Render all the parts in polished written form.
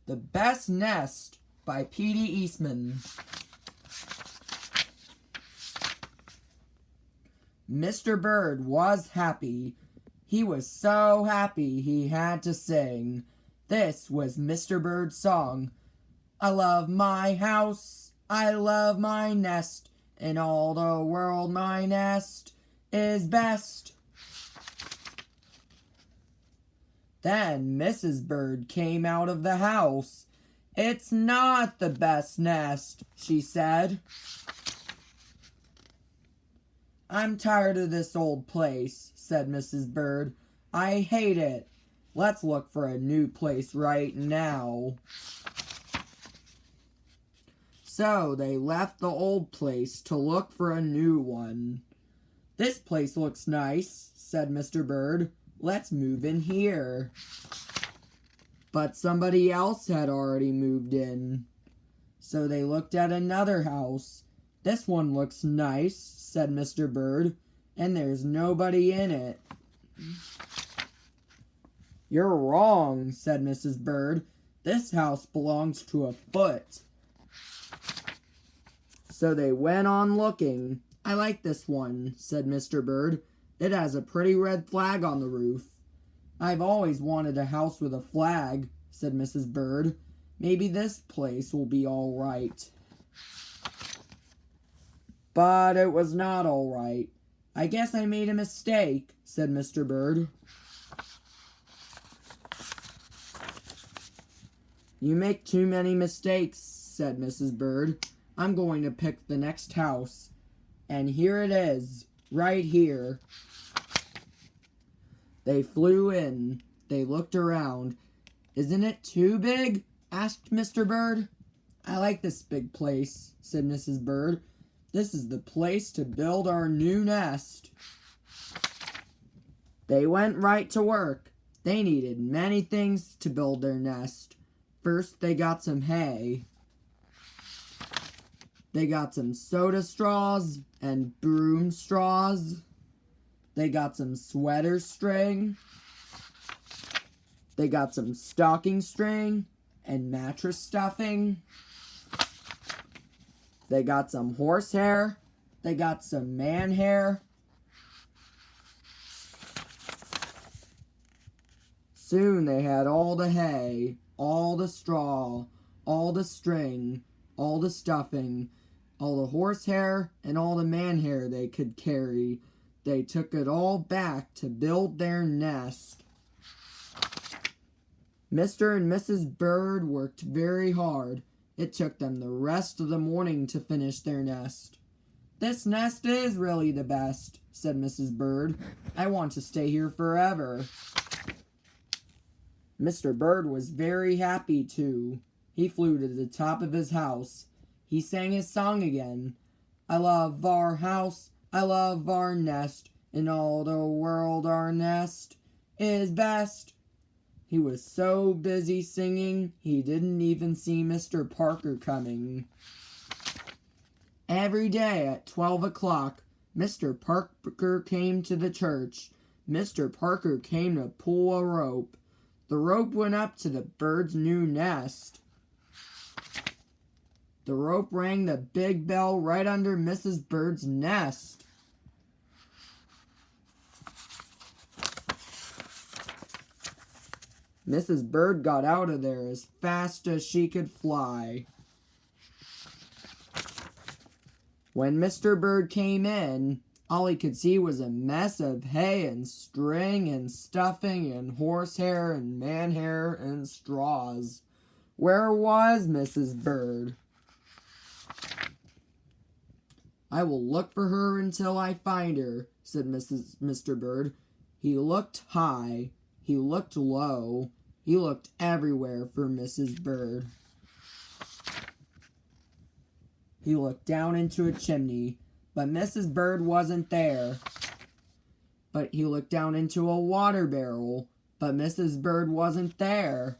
The Best Nest by P.D. Eastman. Mr. Bird was happy. He was so happy he had to sing. This was Mr. Bird's song. I love my house, I love my nest. In all the world my nest is best. Then Mrs. Bird came out of the house. It's not the best nest, she said. I'm tired of this old place, said Mrs. Bird. I hate it. Let's look for a new place right now. So they left the old place to look for a new one. This place looks nice, said Mr. Bird. Let's move in here. But somebody else had already moved in. So they looked at another house. This one looks nice, said Mr. Bird, and there's nobody in it. You're wrong, said Mrs. Bird. This house belongs to a foot. So they went on looking. I like this one, said Mr. Bird. It has a pretty red flag on the roof. I've always wanted a house with a flag, said Mrs. Bird. Maybe this place will be all right. But it was not all right. I guess I made a mistake, said Mr. Bird. You make too many mistakes, said Mrs. Bird. I'm going to pick the next house. And here it is, right here. They flew in. They looked around. Isn't it too big? Asked Mr. Bird. I like this big place, said Mrs. Bird. This is the place to build our new nest. They went right to work. They needed many things to build their nest. First, they got some hay. They got some soda straws and broom straws. They got some sweater string. They got some stocking string and mattress stuffing. They got some horsehair. They got some man hair. Soon they had all the hay, all the straw, all the string, all the stuffing, all the horsehair, and all the man hair they could carry. They took it all back to build their nest. Mr. and Mrs. Bird worked very hard. It took them the rest of the morning to finish their nest. This nest is really the best, said Mrs. Bird. I want to stay here forever. Mr. Bird was very happy, too. He flew to the top of his house. He sang his song again. I love our house, I love our nest. In all the world our nest is best. He was so busy singing, he didn't even see Mr. Parker coming. Every day at 12 o'clock, Mr. Parker came to the church. Mr. Parker came to pull a rope. The rope went up to the bird's new nest. The rope rang the big bell right under Mrs. Bird's nest. Mrs. Bird got out of there as fast as she could fly. When Mr. Bird came in, all he could see was a mess of hay and string and stuffing and horsehair and man hair and straws. Where was Mrs. Bird? I will look for her until I find her, said Mr. Bird. He looked high. He looked low. He looked everywhere for Mrs. Bird. He looked down into a chimney, but Mrs. Bird wasn't there. But he looked down into a water barrel, but Mrs. Bird wasn't there.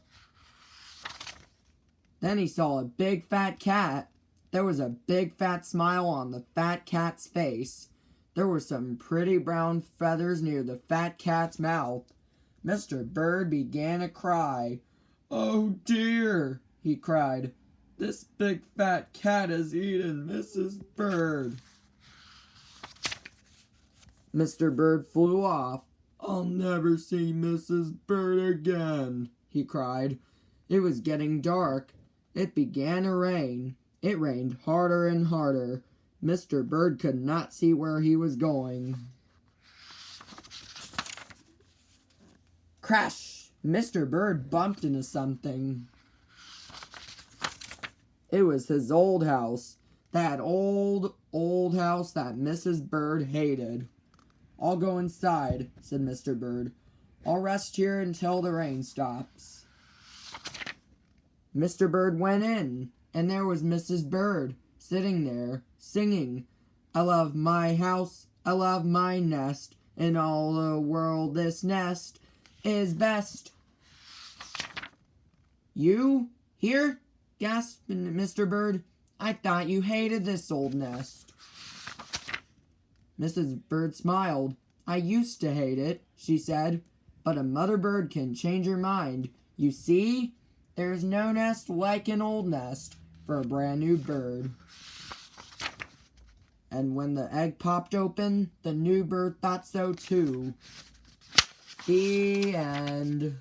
Then he saw a big fat cat. There was a big fat smile on the fat cat's face. There were some pretty brown feathers near the fat cat's mouth. Mr. Bird began to cry. "Oh dear," he cried. "This big fat cat has eaten Mrs. Bird." Mr. Bird flew off. "I'll never see Mrs. Bird again," he cried. It was getting dark. It began to rain. It rained harder and harder. Mr. Bird could not see where he was going. Crash! Mr. Bird bumped into something. It was his old house. That old house that Mrs. Bird hated. "I'll go inside," said Mr. Bird. "I'll rest here until the rain stops." Mr. Bird went in, and there was Mrs. Bird, sitting there, singing, "I love my house, I love my nest, in all the world this nest is best." "You? Here?" gasped Mr. Bird. "I thought you hated this old nest." Mrs. Bird smiled. "I used to hate it," she said, "but a mother bird can change her mind. You see, there's no nest like an old nest for a brand new bird." And when the egg popped open, the new bird thought so too. The end.